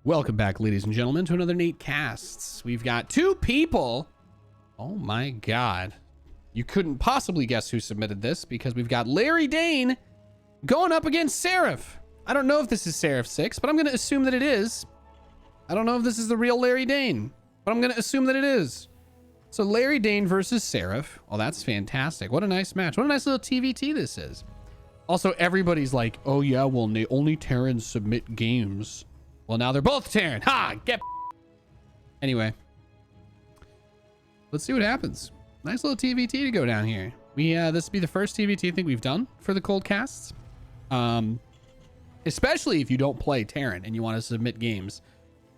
Welcome back, ladies and gentlemen, to another NATECASTS. We've got two people. Oh my God. You couldn't possibly guess who submitted this because we've got Larry Dane going up against Seraph. I don't know if this is Seraph 6, but I'm going to assume that it is. I don't know if this is the real Larry Dane, but I'm going to assume that it is. So Larry Dane versus Seraph. Oh, that's fantastic. What a nice match. What a nice little TvT this is. Also, everybody's like, oh yeah, well, only Terrans submit games. Well, now they're both Terran. Ha! Get. Anyway, let's see what happens. Nice little TvT to go down here. This will be the first TvT I think we've done for the cold casts. Especially if you don't play Terran and you want to submit games.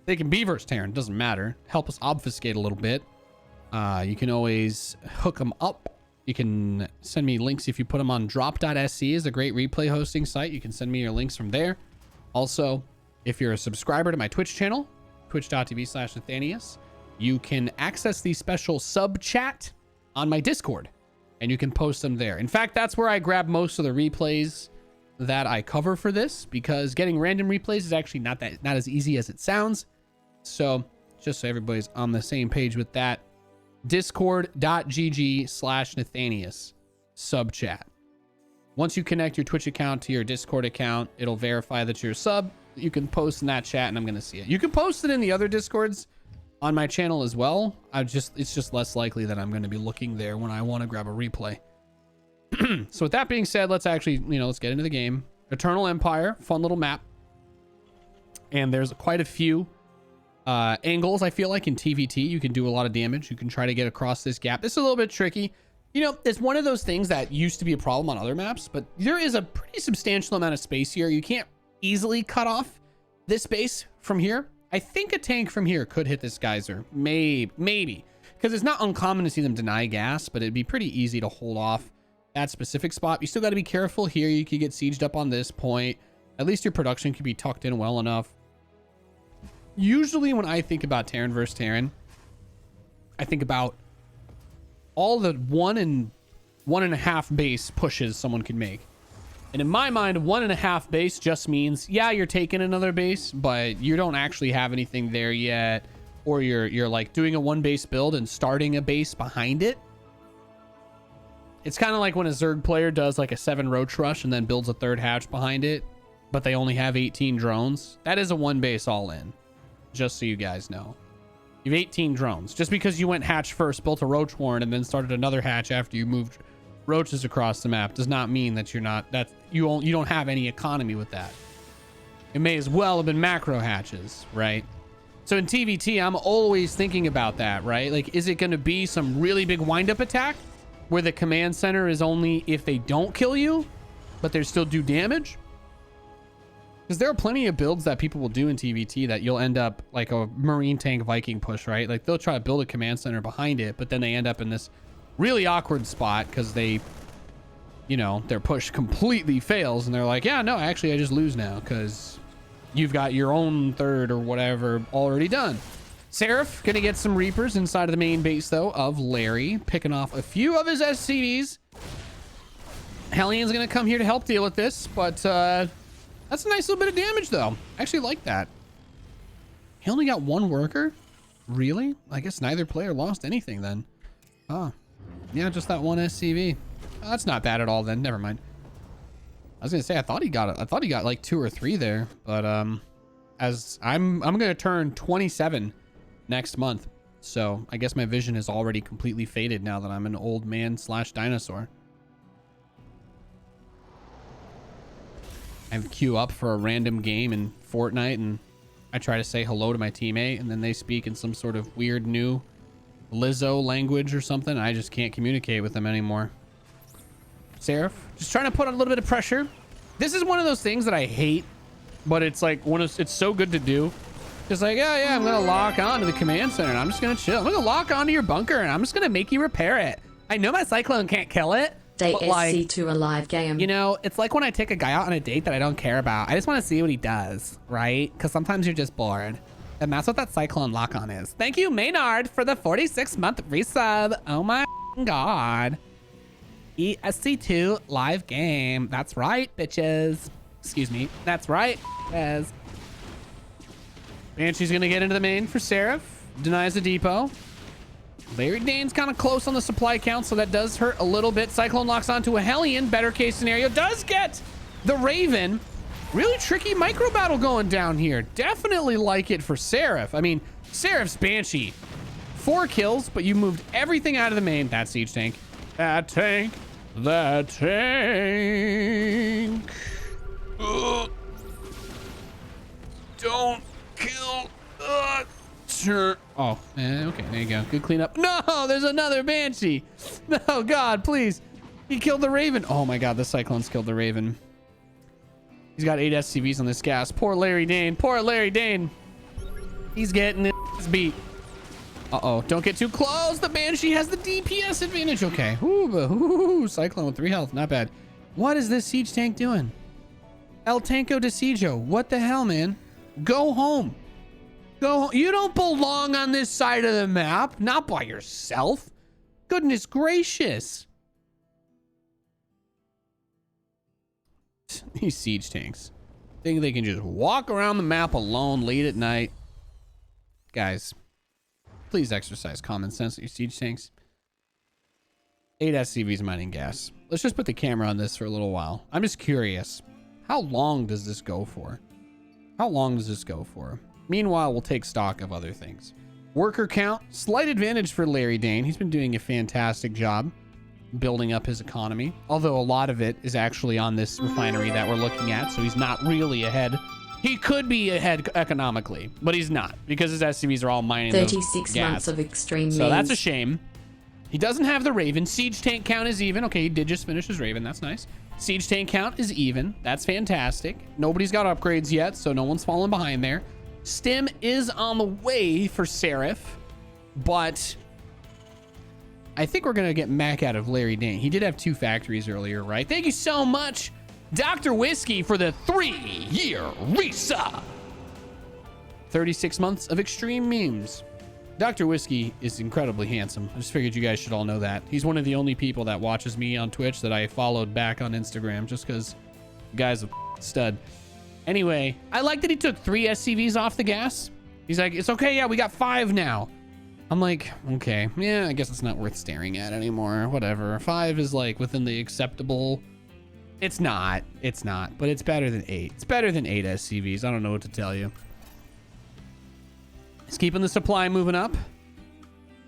They can be versus Terran, doesn't matter. Help us obfuscate a little bit. You can always hook them up. You can send me links if you put them on drop.sc, is a great replay hosting site. You can send me your links from there. Also, if you're a subscriber to my Twitch channel, twitch.tv/Nathanias, you can access the special sub chat on my Discord and you can post them there. In fact, that's where I grab most of the replays that I cover for this, because getting random replays is actually not as easy as it sounds. So just so everybody's on the same page with that, discord.gg/Nathanias sub chat. Once you connect your Twitch account to your Discord account, it'll verify that you're a sub. You can post in that chat and I'm going to see it. You can post it in the other Discords on my channel as well. It's just less likely that I'm going to be looking there when I want to grab a replay. So with that being said, let's actually, let's get into the game. Eternal Empire, fun little map. And there's quite a few angles. I feel like in TvT, you can do a lot of damage. You can try to get across this gap. This is a little bit tricky. It's one of those things that used to be a problem on other maps, but there is a pretty substantial amount of space here. You can't easily cut off this space from here. I think a tank from here could hit this geyser. Maybe. Because it's not uncommon to see them deny gas, but it'd be pretty easy to hold off that specific spot. You still got to be careful here. You could get sieged up on this point. At least your production could be tucked in well enough. Usually when I think about Terran versus Terran, I think about all the 1 and 1.5 base pushes someone can make. And in my mind, 1.5 base just means, yeah, you're taking another base, but you don't actually have anything there yet. Or you're like doing a 1 base build and starting a base behind it. It's kind of like when a Zerg player does like a 7 roach rush and then builds a 3rd hatch behind it, but they only have 18 drones. That is a 1 base all in, just so you guys know. You have 18 drones. Just because you went hatch first, built a roach warren, and then started another hatch after you moved roaches across the map does not mean that you don't have any economy with that. It may as well have been macro hatches, right? So in TvT, I'm always thinking about that, right? Like, is it going to be some really big wind-up attack where the command center is only if they don't kill you, but they still do damage? Because there are plenty of builds that people will do in TvT that you'll end up like a Marine tank Viking push, right? Like they'll try to build a command center behind it, but then they end up in this really awkward spot because they, their push completely fails and they're like, yeah, no, actually I just lose now because you've got your own 3rd or whatever already done. Seraph gonna get some Reapers inside of the main base though of Larry, picking off a few of his SCVs. Hellion's gonna come here to help deal with this, but that's a nice little bit of damage though. I actually like that. He only got 1 worker? Really? I guess neither player lost anything then. Oh. Yeah, just that 1 SCV. Oh, that's not bad at all then. Never mind. I was gonna say I thought he got like 2 or 3 there, but as I'm gonna turn 27 next month, so I guess my vision is already completely faded now that I'm an old man / dinosaur. I queue up for a random game in Fortnite and I try to say hello to my teammate and then they speak in some sort of weird new Lizzo language or something. I just can't communicate with them anymore. Seraph, just trying to put on a little bit of pressure. This is one of those things that I hate, but it's like it's so good to do. Just like, yeah, I'm gonna lock on to the command center and I'm just gonna chill. I'm gonna lock onto your bunker and I'm just gonna make you repair it. I know my cyclone can't kill it. Day SC2 a live game. It's like when I take a guy out on a date that I don't care about. I just want to see what he does, right? Because sometimes you're just bored. And that's what that Cyclone lock-on is. Thank you, Maynard, for the 46-month resub. Oh my God. ESC2 live game. That's right, bitches. Excuse me. That's right, bitches. Banshee's going to get into the main for Seraph. Denies the depot. Larry Dane's kind of close on the supply count, so that does hurt a little bit. Cyclone locks onto a Hellion. Better case scenario. Does get the Raven. Really tricky micro battle going down here. Definitely like it for Seraph. I mean, Seraph's Banshee. 4 kills, but you moved everything out of the main. That siege tank. That tank. That tank. Ugh. Don't kill. Sure. Oh, okay. There you go. Good cleanup. No, there's another Banshee. No, God, please. He killed the Raven. Oh my God, the Cyclones killed the Raven. He's got 8 SCVs on this gas. Poor Larry Dane. Poor Larry Dane. He's getting his beat. Uh-oh. Don't get too close. The Banshee has the DPS advantage. Okay. Ooh, Cyclone with 3 health. Not bad. What is this siege tank doing? El Tanco de Sijo. What the hell, man? Go home. Go home. You don't belong on this side of the map. Not by yourself. Goodness gracious. These siege tanks think they can just walk around the map alone late at night. Guys, please exercise common sense with your siege tanks. 8 SCVs mining gas. Let's just put the camera on this for a little while. I'm just curious. How long does this go for? How long does this go for? Meanwhile, we'll take stock of other things. Worker count, slight advantage for Larry Dane. He's been doing a fantastic job building up his economy, although a lot of it is actually on this refinery that we're looking at, so he's not really ahead. He could be ahead economically, but he's not because his SCVs are all mining 36 gas. months of extreme So means. that's a shame. He doesn't have the Raven. Siege tank count is even. Okay, he did just finish his Raven. That's nice. Siege tank count is even. That's fantastic. Nobody's got upgrades yet, so no one's falling behind there. Stim is on the way for Seraph, but I think we're going to get Mech out of Larry Dane. He did have 2 factories earlier, right? Thank you so much, Dr. Whiskey, for the 3-year resub. 36 months of extreme memes. Dr. Whiskey is incredibly handsome. I just figured you guys should all know that. He's one of the only people that watches me on Twitch that I followed back on Instagram just because the guy's a stud. Anyway, I like that he took 3 SCVs off the gas. He's like, it's okay. Yeah, we got 5 now. I'm like, okay, yeah, I guess it's not worth staring at anymore. Whatever. 5 is like within the acceptable. It's not, but it's better than 8. It's better than 8 SCVs. I don't know what to tell you. He's keeping the supply moving up.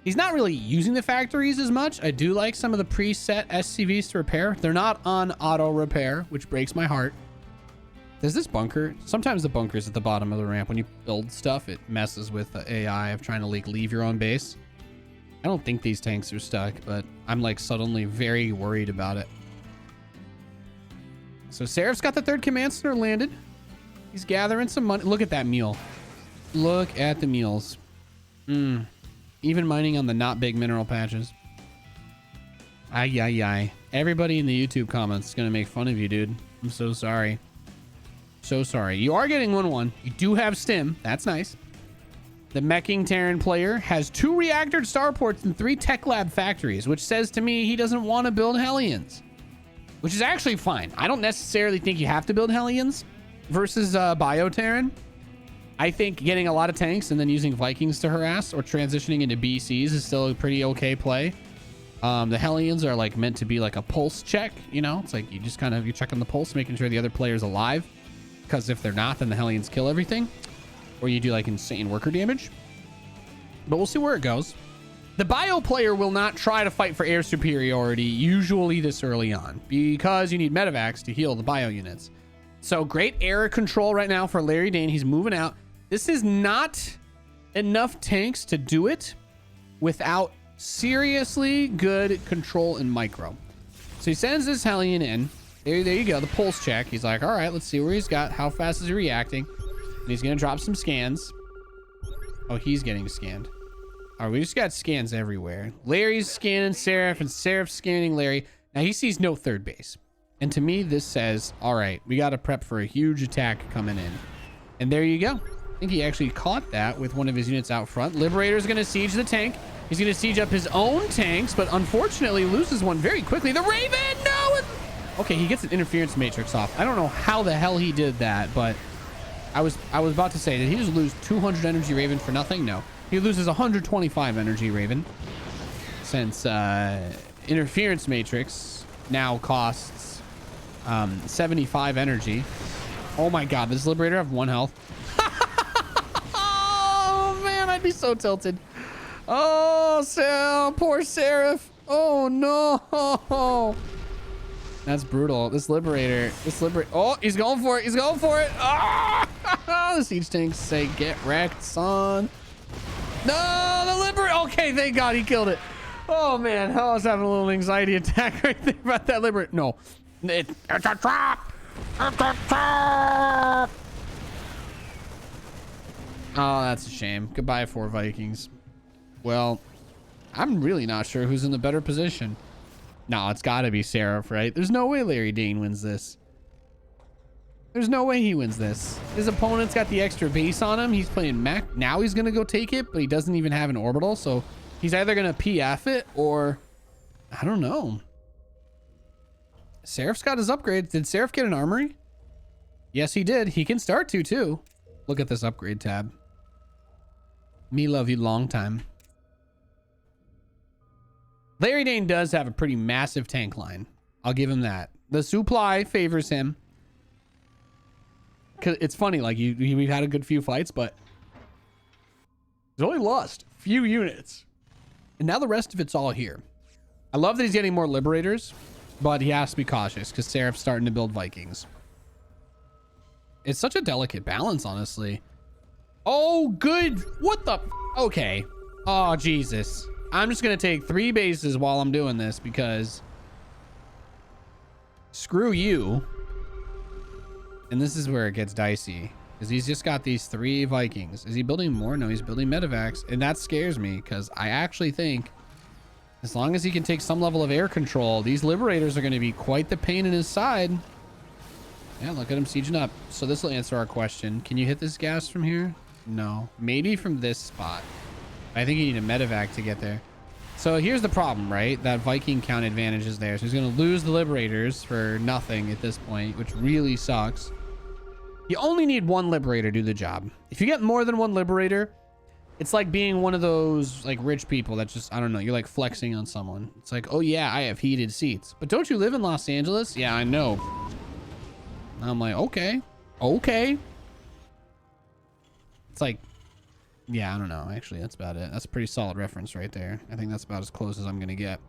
He's not really using the factories as much. I do like some of the preset SCVs to repair. They're not on auto repair, which breaks my heart. There's this bunker. Sometimes the bunker's at the bottom of the ramp. When you build stuff, it messes with the AI of trying to like leave your own base. I don't think these tanks are stuck, but I'm like suddenly very worried about it. So Seraph's got the 3rd command center landed. He's gathering some money. Look at that mule. Look at the mules. Even mining on the not big mineral patches. Ay. Everybody in the YouTube comments is going to make fun of you, dude. I'm so sorry. So sorry. You are getting 1-1. You do have stim. That's nice. The Meching Terran player has 2 reactor starports and 3 tech lab factories, which says to me he doesn't want to build Hellions, which is actually fine. I don't necessarily think you have to build Hellions versus Bio-Terran. I think getting a lot of tanks and then using Vikings to harass or transitioning into BCs is still a pretty okay play. The Hellions are like meant to be like a pulse check, you know? It's like you just kind of, you're checking the pulse, making sure the other player's alive. Because if they're not, then the Hellions kill everything. Or you do like insane worker damage. But we'll see where it goes. The Bio player will not try to fight for air superiority usually this early on, because you need medevacs to heal the Bio units. So great air control right now for Larry Dane. He's moving out. This is not enough tanks to do it without seriously good control in micro. So he sends this Hellion in. There you go, the pulse check. He's like, all right, let's see where he's got. How fast is he reacting? And he's going to drop some scans. Oh, he's getting scanned. All right, we just got scans everywhere. Larry's scanning Seraph, and Seraph's scanning Larry. Now, he sees no 3rd base. And to me, this says, all right, we got to prep for a huge attack coming in. And there you go. I think he actually caught that with one of his units out front. Liberator's going to siege the tank. He's going to siege up his own tanks, but unfortunately loses one very quickly. The Raven, no! Okay, he gets an interference matrix off. I don't know how the hell he did that, but I was about to say, did he just lose 200 energy Raven for nothing? No. He loses 125 energy Raven. Since interference matrix now costs 75 energy. Oh my god, does Liberator have 1 health? Oh man, I'd be so tilted. Oh, poor Seraph. Oh no. That's brutal. This Liberator. Oh, he's going for it. He's going for it. Ah! The siege tanks say, get wrecked, son. No, the Liberator. Okay, thank God he killed it. Oh man, I was having a little anxiety attack right there about that Liberator. No, it's a trap. It's a trap. Oh, that's a shame. Goodbye, 4 Vikings. Well, I'm really not sure who's in the better position. No, it's got to be Seraph, right? There's no way Larry Dane wins this. There's no way he wins this. His opponent's got the extra base on him. He's playing Mech. Now he's going to go take it, but he doesn't even have an orbital. So he's either going to PF it or I don't know. Seraph's got his upgrades. Did Seraph get an armory? Yes, he did. He can start to too. Look at this upgrade tab. Me love you long time. Larry Dane does have a pretty massive tank line. I'll give him that. The supply favors him. Cause it's funny, like we've had a good few fights, but he's only lost few units. And now the rest of it's all here. I love that he's getting more Liberators, but he has to be cautious because Seraph's starting to build Vikings. It's such a delicate balance, honestly. Oh, good. What the? Okay. Oh, Jesus. I'm just going to take 3 bases while I'm doing this because screw you. And this is where it gets dicey because he's just got these 3 Vikings. Is he building more? No, he's building medevacs. And that scares me because I actually think as long as he can take some level of air control, these Liberators are going to be quite the pain in his side. Yeah, look at him sieging up. So this will answer our question. Can you hit this gas from here? No. Maybe from this spot. I think you need a medevac to get there. So here's the problem, right? That Viking count advantage is there. So he's going to lose the Liberators for nothing at this point, which really sucks. You only need 1 Liberator to do the job. If you get more than 1 Liberator, it's like being one of those like rich people that just, I don't know, you're like flexing on someone. It's like, oh yeah, I have heated seats. But don't you live in Los Angeles? Yeah, I know. I'm like, okay. It's like, yeah, I don't know. Actually, that's about it. That's a pretty solid reference right there. I think that's about as close as I'm going to get.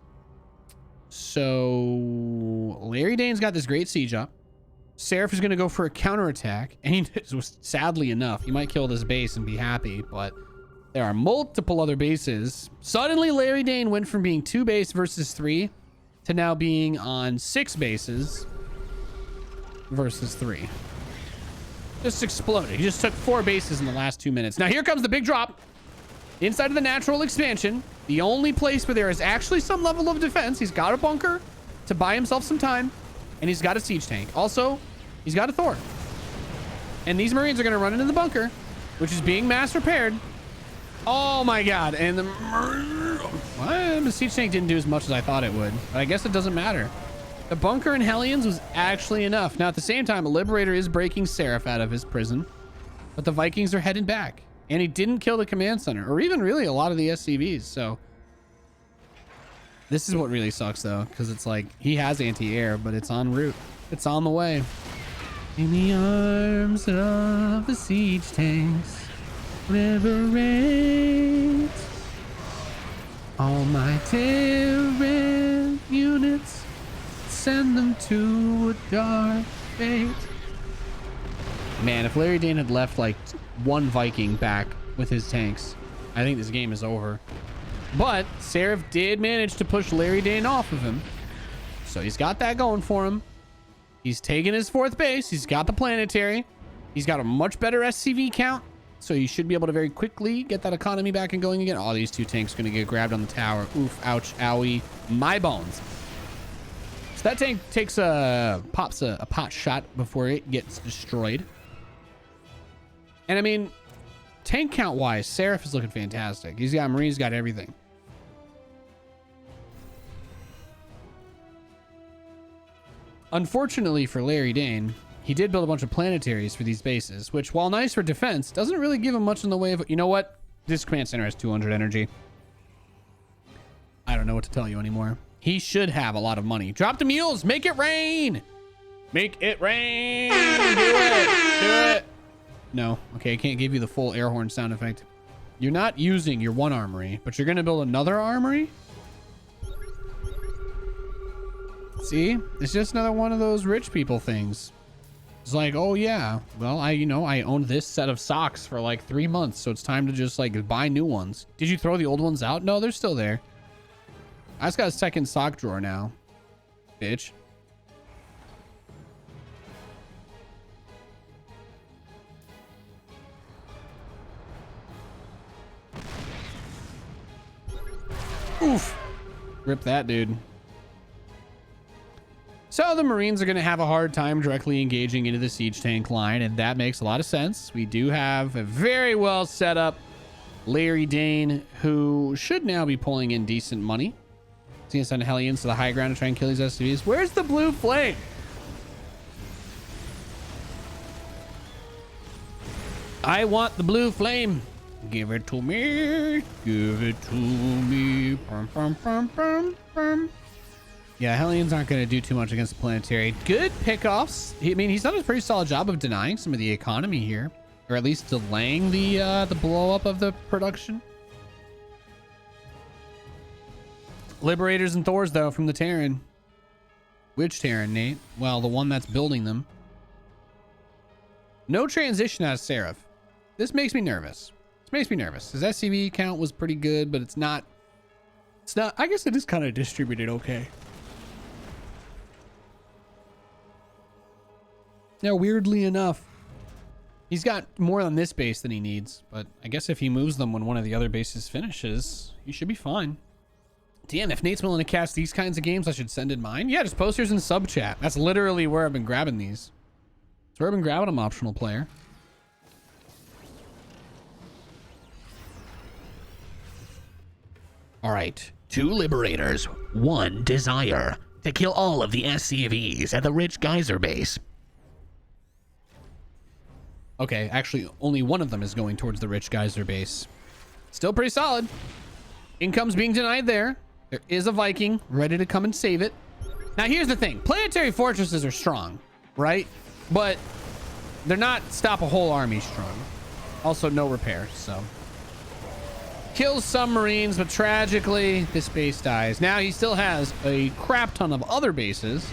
So Larry Dane's got this great siege up. Seraph is going to go for a counterattack. And he was, sadly enough, he might kill this base and be happy, but there are multiple other bases. Suddenly, Larry Dane went from being 2 base versus 3 to now being on 6 bases versus 3. Just exploded. He just took 4 bases in the last 2 minutes. Now here comes the big drop. Inside of the natural expansion, the only place where there is actually some level of defense. He's got a bunker to buy himself some time, and he's got a siege tank. Also, he's got a Thor. And these Marines are going to run into the bunker, which is being mass repaired. Oh my god. And the siege tank didn't do as much as I thought it would, but I guess it doesn't matter. The bunker in Hellions was actually enough. Now, at the same time, a Liberator is breaking Seraph out of his prison, but the Vikings are heading back. And he didn't kill the command center, or even really a lot of the SCVs. So this is what really sucks, though, because it's like he has anti-air, but it's en route. It's on the way. In the arms of the siege tanks, liberate all my terran units. Send them to a dark fate. Man, if Larry Dane had left like 1 Viking back with his tanks, I think this game is over. But Seraph did manage to push Larry Dane off of him. So he's got that going for him. He's taken his 4th base. He's got the planetary. He's got a much better SCV count. So you should be able to very quickly get that economy back and going again. Oh, these 2 tanks are going to get grabbed on the tower. Oof, ouch, owie, my bones. So that tank takes pops a pot shot before it gets destroyed. And I mean, tank count wise, Seraph is looking fantastic. He's got Marines, got everything. Unfortunately for Larry Dane, he did build a bunch of planetaries for these bases, which, while nice for defense, doesn't really give him much in the way of... You know what? This command center has 200 energy. I don't know what to tell you anymore. He should have a lot of money. Drop the mules. Make it rain. Make it rain. Do it. Do it. No. Okay, I can't give you the full air horn sound effect. You're not using your one armory, but you're going to build another armory? See? It's just another one of those rich people things. It's like, oh yeah, well, I owned this set of socks for like 3 months, so it's time to just like buy new ones. Did you throw the old ones out? No, they're still there. I just got a second sock drawer now, bitch. Oof. Rip that, dude. So the Marines are going to have a hard time directly engaging into the siege tank line, and that makes a lot of sense. We do have a very well set up Larry Dane, who should now be pulling in decent money. He's going to send Hellions to the high ground to try and kill these SCVs. Where's the blue flame? I want the blue flame. Give it to me. Give it to me. Bum, bum, bum, bum, bum. Yeah, Hellions aren't going to do too much against the planetary. Good pickoffs. I mean, he's done a pretty solid job of denying some of the economy here, or at least delaying the blow up of the production. Liberators and Thors, though, from the Terran. Which Terran, Nate? Well, the one that's building them. No transition out of Seraph. This makes me nervous. This makes me nervous. His SCV count was pretty good, but it's not. I guess it is kind of distributed okay. Now, weirdly enough, he's got more on this base than he needs, but I guess if he moves them when one of the other bases finishes, he should be fine. Damn, if Nate's willing to cast these kinds of games, I should send in mine. Yeah, just posters in sub chat. That's literally where I've been grabbing these. That's where I've been grabbing them, optional player. All right, 2 Liberators, 1 Desire to kill all of the SCVs at the Rich Geyser base. Okay, actually, only one of them is going towards the Rich Geyser base. Still pretty solid. Income's being denied there. There is a Viking ready to come and save it. Now, here's the thing. Planetary fortresses are strong, right? But they're not stop a whole army strong. Also, no repairs, so... Kills some Marines, but tragically, this base dies. Now, he still has a crap ton of other bases.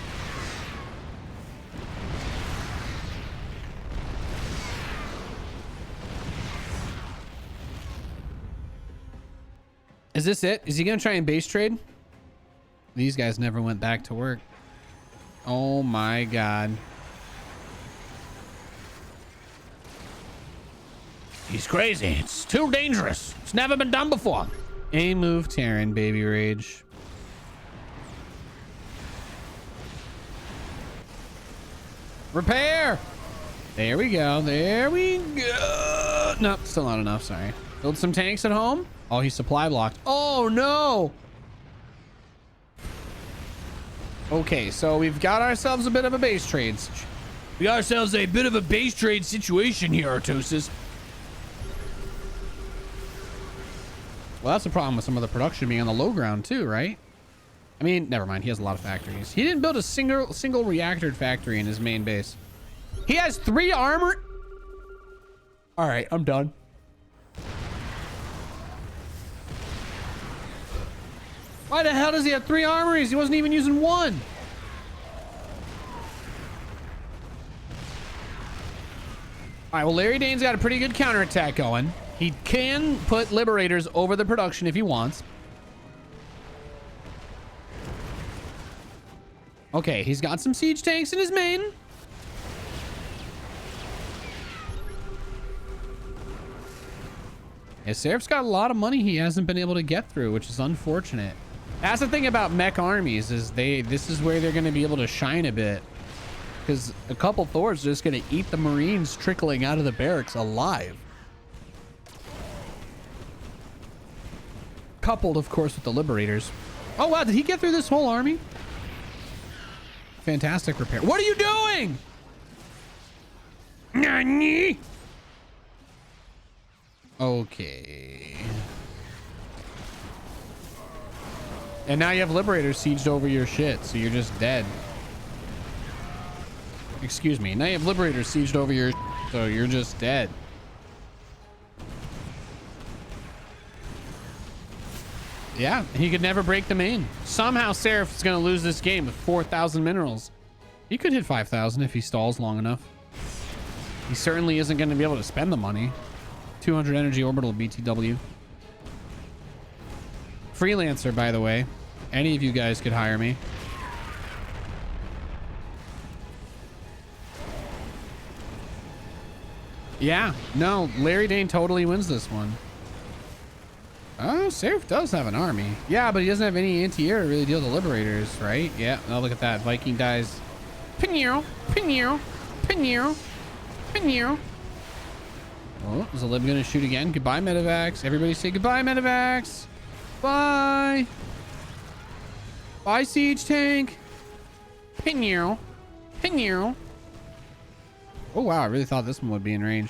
Is this it? Is he going to try and base trade? These guys never went back to work. Oh my God. He's crazy. It's too dangerous. It's never been done before. A move Terran, baby rage. Repair. There we go. There we go. Nope, still not enough. Sorry. Build some tanks at home. Oh, he's supply blocked. Oh, no. Okay, so we've got ourselves a bit of a base trade. We got ourselves a bit of a base trade situation here, Artosis. Well, that's the problem with some of the production being on the low ground too, right? I mean, never mind. He has a lot of factories. He didn't build a single reactor factory in his main base. He has 3 armor. All right, I'm done. Why the hell does he have 3 armories? He wasn't even using 1. All right, well, Larry Dane's got a pretty good counterattack going. He can put Liberators over the production if he wants. Okay, he's got some siege tanks in his main. Yeah, Seraph's got a lot of money he hasn't been able to get through, which is unfortunate. That's the thing about mech armies, is this is where they're going to be able to shine a bit. Because a couple Thors are just going to eat the Marines trickling out of the barracks alive. Coupled, of course, with the Liberators. Oh, wow. Did he get through this whole army? Fantastic repair. What are you doing? Nani? Okay. And now you have Liberators sieged over your shit, so you're just dead. Excuse me. Now you have Liberators sieged over your shit, so you're just dead. Yeah, he could never break the main. Somehow Seraph is going to lose this game with 4,000 minerals. He could hit 5,000 if he stalls long enough. He certainly isn't going to be able to spend the money. 200 energy orbital BTW. Freelancer, by the way. Any of you guys could hire me. Yeah, no, Larry Dane totally wins this one. Oh, Seraph does have an army. Yeah, but he doesn't have any anti-air to really deal with the Liberators, right? Yeah, oh, look at that. Viking dies. Pinero, Pinero, Pinero, Pinero. Oh, is the Lib gonna shoot again? Goodbye, Medivacs. Everybody say goodbye, Medivacs. Bye. Bye, Siege Tank. Pinero, Pinero. Oh, wow, I really thought this one would be in range.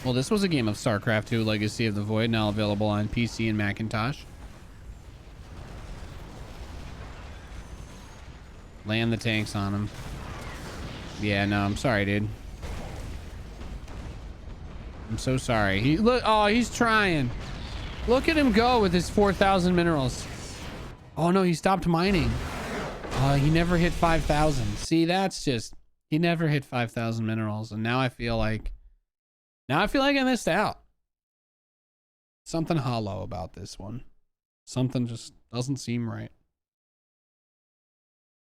Well, this was a game of StarCraft 2 Legacy of the Void, now available on PC and Macintosh. Land the tanks on him. Yeah, no, I'm sorry, dude. I'm so sorry. He look. Oh, he's trying. Look at him go with his 4,000 minerals. Oh no, he stopped mining. He never hit 5,000. See, that's just, he never hit 5,000 minerals, and now I feel like I missed out. Something hollow about this one. Something just doesn't seem right.